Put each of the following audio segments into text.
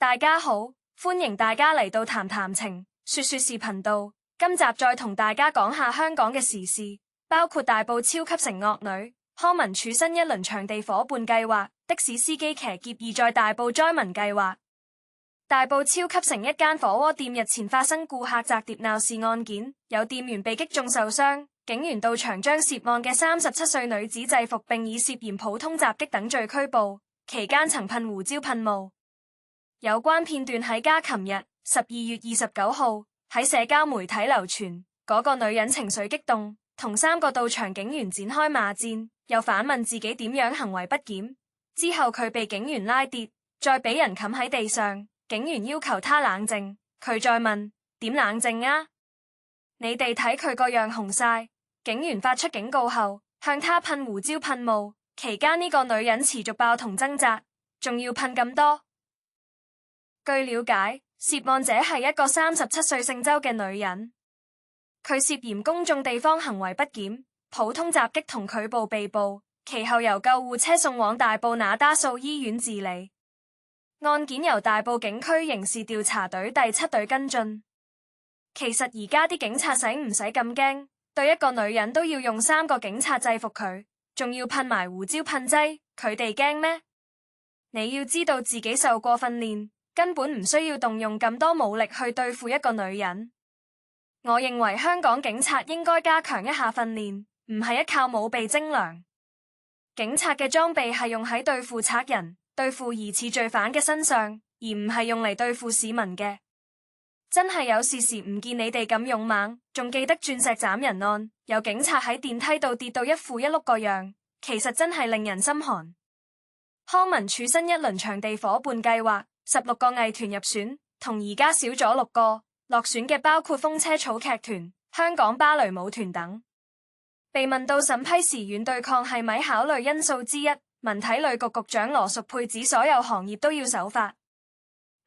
大家好，歡迎大家嚟到談談情說說事頻道。今集再同大家講下香港嘅時事，包括大埔超級城惡女，康文署新一輪場地夥伴計劃，的士司機騎劫意在大埔災民計劃。大埔超級城一間火鍋店日前發生顧客砸碟鬧事案件，有店員被擊中受傷，警員到場將涉案嘅37歲女子制服，並以涉嫌普通襲擊等罪拘捕，期間曾噴胡椒噴霧。有關片段喺琴日12月29號喺社交媒體流傳，嗰個女人情緒激動，同3個到場警員展開罵戰，又反問自己點樣行為不檢。之後佢被警員拉跌，再俾人冚喺地上，警員要求他冷靜，佢再問點冷靜啊？你哋睇佢個樣紅晒。警員發出警告後，向他噴胡椒噴霧，期間呢個女人持續爆同掙扎，仲要噴咁多。據了解，涉案者係一個37歲姓周嘅女人，佢涉嫌公眾地方行為不檢、普通襲擊同拒捕被捕，其後由救護車送往大埔那打素醫院治理。案件由大埔警區刑事調查隊第7隊跟進。其實而家啲警察使唔使咁驚？對一個女人都要用3個警察制服佢，仲要噴埋胡椒噴劑，佢哋驚咩？你要知道自己受過訓練，根本唔需要動用咁多武力去對付一個女人。我認為香港警察應該加強一下訓練，唔係一靠武備精良。警察嘅裝備係用喺對付賊人、對付疑似罪犯嘅身上，而唔係用嚟對付市民嘅。真係有事時唔見你哋咁勇猛，仲記得鑽石斬人案，有警察喺電梯度跌到一負一碌個樣，其實真係令人心寒。康文署新一輪場地夥伴計劃，16個藝團入選，同而家少咗6個，落選嘅包括風車草劇團、香港芭蕾舞團等。被問到審批時軟對抗係咪考慮因素之一，文體旅局局長羅淑佩指所有行業都要守法。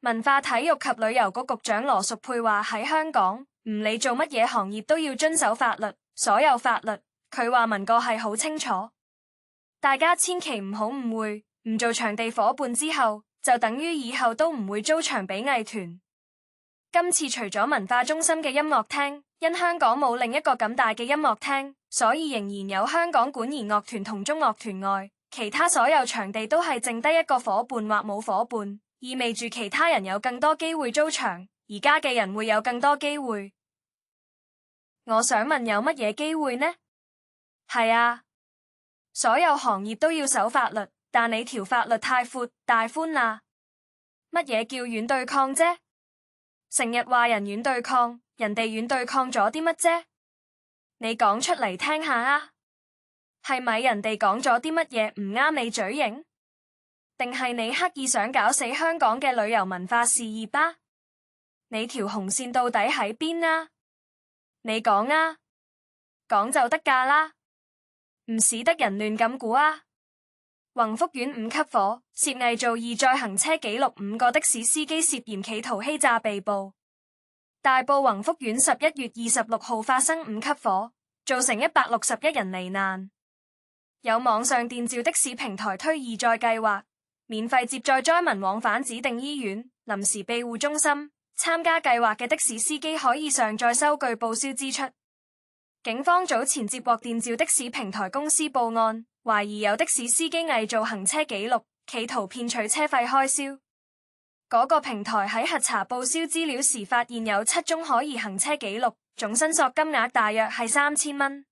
文化體育及旅遊局局長羅淑佩話喺香港，唔理做乜嘢行業都要遵守法律，所有法律，佢話文個係好清楚。大家千祈唔好誤會，唔做場地夥伴之後，就等於以後都唔會租場俾藝團。今次除咗文化中心嘅音樂廳，因香港冇另一個咁大嘅音樂廳，所以仍然有香港管弦樂團同中樂團外，其他所有場地都係剩低一個夥伴或冇夥伴，意味住其他人有更多機會租場，而家嘅人會有更多機會。我想問有乜嘢機會呢？係啊，所有行業都要守法律，但你條法律太闊大寬啦。乜嘢叫軟對抗啫？成日話人軟對抗，人哋軟對抗咗啲乜啫？你講出嚟聽下啊！係咪人哋講咗啲乜嘢唔啱你嘴型？定係你刻意想搞死香港嘅旅遊文化事業啊？你條紅線到底喺邊啊？你講啊，講就得㗎啦，唔使得人亂咁估啊！宏福苑5級火，涉偽造2載行車記錄，5個的士司機涉嫌企圖欺詐被捕。大埔宏福苑11月26號發生5級火，造成161人罹難。有網上電召的士平台推2載計劃，免費接載災民往返指定醫院、臨時庇護中心。參加計劃嘅的士司機可以上載收據報銷支出。警方早前接獲電召的士平台公司報案，懷疑有的士司機偽造行車記錄，企圖騙取車費開銷。嗰個平台喺核查報銷資料時，發現有7宗可疑行車記錄，總申索金額大約係3000蚊。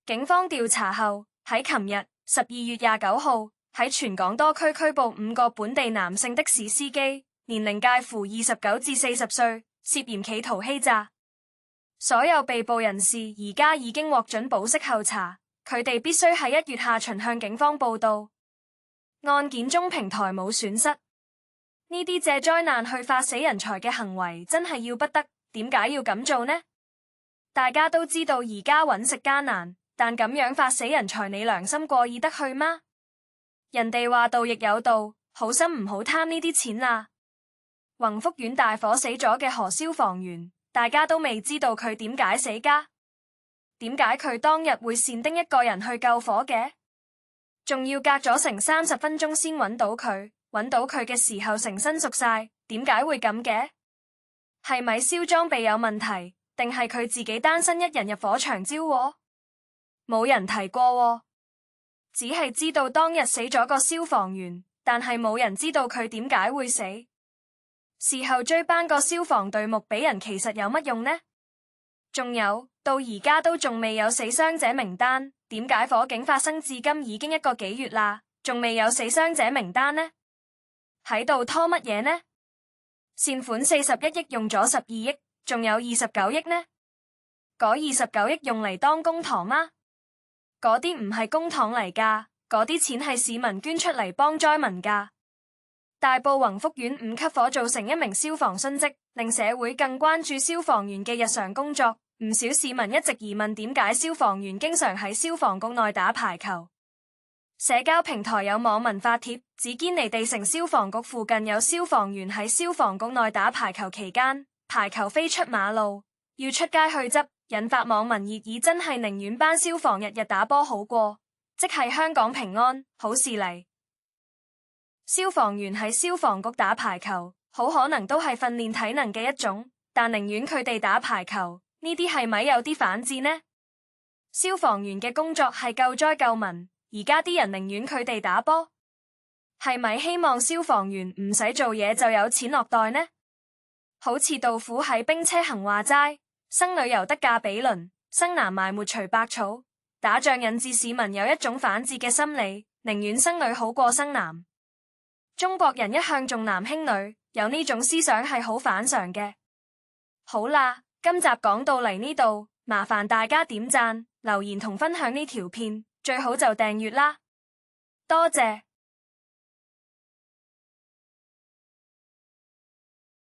警方調查後，喺琴日12月29號喺全港多區拘捕5個本地男性的士司機，年齡介乎29至40歲，涉嫌企圖欺詐。所有被捕人士而家已經獲准保釋候查，佢哋必須喺1月下旬向警方報到。案件中平台冇損失，呢啲借災難去發死人財嘅行為真係要不得，點解要咁做呢？大家都知道而家揾食艱難，但咁樣發死人財，你良心過意得去嗎？人哋話盜亦有道，好心唔好貪呢啲錢啦。宏福苑大火死咗嘅何消防員，大家都未知道佢點解死㗎？點解佢當日會擅丁一個人去救火嘅？仲要隔咗成30分鐘先揾到佢，揾到佢嘅時候成身熟晒，點解會咁嘅？係咪燒裝備有問題，定係佢自己單身一人入火場招禍？冇人提過喎，只係知道當日死咗個消防員，但係冇人知道佢點解會死。事後追頒個消防隊目俾人，其實有乜用呢？仲有，到而家都仲未有死傷者名單，點解火警發生至今已經1個幾月啦，仲未有死傷者名單呢？喺度拖乜嘢呢？善款41億用咗12億，仲有29億呢？嗰29億用嚟當公帑嗎？嗰啲唔係公帑嚟㗎，嗰啲錢係市民捐出嚟幫災民㗎。大埔宏福苑5級火造成1名消防殉職，令社會更關注消防員嘅日常工作。唔少市民一直疑問點解消防員經常喺消防局內打排球。社交平台有網民發帖指堅尼地城消防局附近有消防員喺消防局內打排球期間，排球飛出馬路，要出街去執，引發網民熱議。真係寧願班消防日日打波好過，即係香港平安好事嚟。消防員喺消防局打排球，好可能都係訓練體能嘅一種，但寧願佢哋打排球，呢啲係咪有啲反智呢？消防員嘅工作係救災救民，而家啲人寧願佢哋打波，係咪希望消防員唔使做嘢就有錢落袋呢？好似杜甫喺兵車行話齋，生女猶得嫁比鄰，生男埋沒除百草。打仗引致市民有一種反智嘅心理，寧願生女好過生男。中國人一向重男輕女，有呢種思想係好反常嘅。好啦，今集講到嚟呢度，麻煩大家點讚、留言同分享呢條片，最好就訂閱啦，多謝。